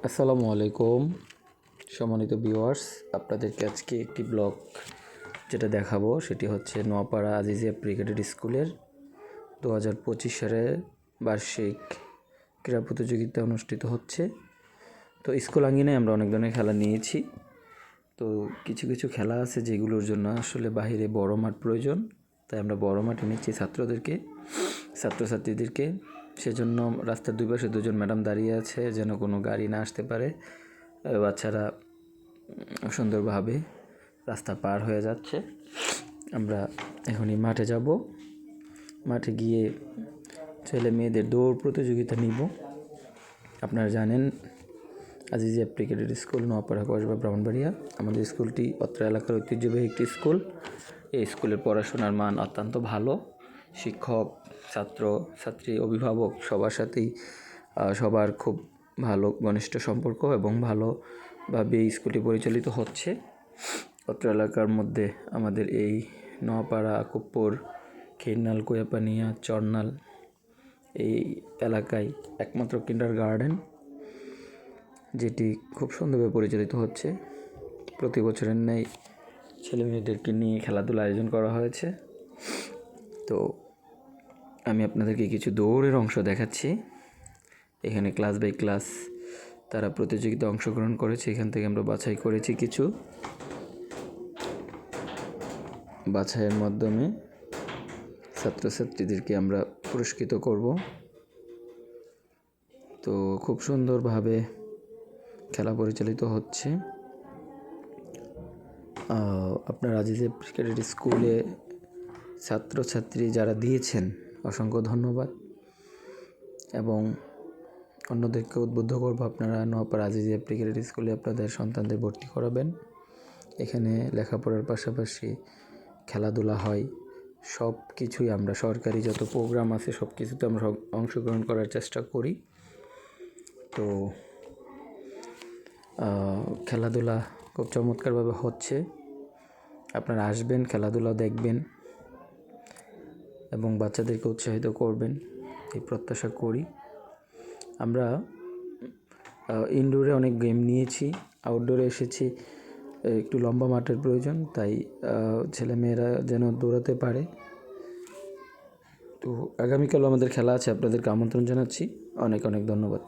আসসালামু আলাইকুম সম্মানিত ভিউয়ার্স, আপনাদেরকে আজকে একটি ব্লগ যেটা দেখাবো সেটি হচ্ছে নোয়াপাড়া আজিজিয়া প্রি ক্যাডেট স্কুলের 2025 সালে বার্ষিক ক্রীড়া প্রতিযোগিতা অনুষ্ঠিত হচ্ছে। তো স্কুল আঙ্গিনায় আমরা অনেক ধরনের খেলা নিয়েছি। তো কিছু কিছু খেলা আছে যেগুলোর জন্য আসলে বাহিরে বড় মাঠ প্রয়োজন, তাই আমরা বড় মাঠে নিচ্ছি ছাত্রছাত্রীদেরকে। সেজন্য রাস্তার দুই পাশে দুজন ম্যাডাম দাঁড়িয়ে আছে যেন কোনো গাড়ি না আসতে পারে। বাচ্চারা সুন্দরভাবে রাস্তা পার হয়ে যাচ্ছে। আমরা এখনই মাঠে যাব, মাঠে গিয়ে ছেলে মেয়েদের দৌড় প্রতিযোগিতা নিব। আপনারা জানেন Azizia pre cadet school Noapara Kasba Brahmanbaria. আমাদের স্কুলটি অত্র এলাকার ঐতিহ্যবাহী একটি স্কুল। এই স্কুলের পড়াশোনার মান অত্যন্ত ভালো। শিক্ষক, ছাত্র ছাত্রী, অভিভাবক সবার সাথেই সবার খুব ভালো ঘনিষ্ঠ সম্পর্ক এবং ভালোভাবে এই স্কুলটি পরিচালিত হচ্ছে। অত্র এলাকার মধ্যে আমাদের এই নোয়াপাড়া, আকুবপুর, খিরনাল, কোয়াপানিয়া, চরনাল এই এলাকায় একমাত্র কিন্ডারগার্টেন যেটি খুব সুন্দরভাবে পরিচালিত হচ্ছে। প্রতি বছরের ন্যায় ছেলেমেয়েদেরকে নিয়ে খেলাধুলা আয়োজন করা হয়েছে। তো আমি আপনাদেরকে কিছু দৌড়ের অংশ দেখাচ্ছি। এখানে ক্লাস বাই ক্লাস তারা প্রতিযোগিতা অংশগ্রহণ করেছে। এখান থেকে আমরা বাছাই করেছি কিছু। বাছাইয়ের মাধ্যমে ছাত্রছাত্রীদেরকে আমরা পুরস্কৃত করব। তো খুব সুন্দরভাবে খেলা পরিচালিত হচ্ছে। আপনার আজিজিয়া প্রি ক্যাডেট স্কুলে ছাত্রছাত্রী যারা দিয়েছেন অসংখ্য ধন্যবাদ, এবং অন্যদেরকে উদ্বুদ্ধ করবো আপনারা নোয়াপাড়া আজিজিয়া প্রি ক্যাডেট স্কুলে আপনাদের সন্তানদের ভর্তি করাবেন। এখানে লেখাপড়ার পাশাপাশি খেলাধুলা হয়, সব কিছুই আমরা সরকারি যত প্রোগ্রাম আছে সব কিছুতে আমরা অংশগ্রহণ করার চেষ্টা করি। তো খেলাধুলা খুব চমৎকারভাবে হচ্ছে। আপনারা আসবেন, খেলাধুলা দেখবেন এবং বাচ্চাদেরকে উৎসাহিত করবেন, এই প্রত্যাশা করি। আমরা ইনডোরে অনেক গেম নিয়েছি, আউটডোরে এসেছি। একটু লম্বা মাঠের প্রয়োজন, তাই ছেলেমেয়েরা যেন দৌড়াতে পারে। তো আগামীকালও আমাদের খেলা আছে, আপনাদেরকে আমন্ত্রণ জানাচ্ছি। অনেক অনেক ধন্যবাদ।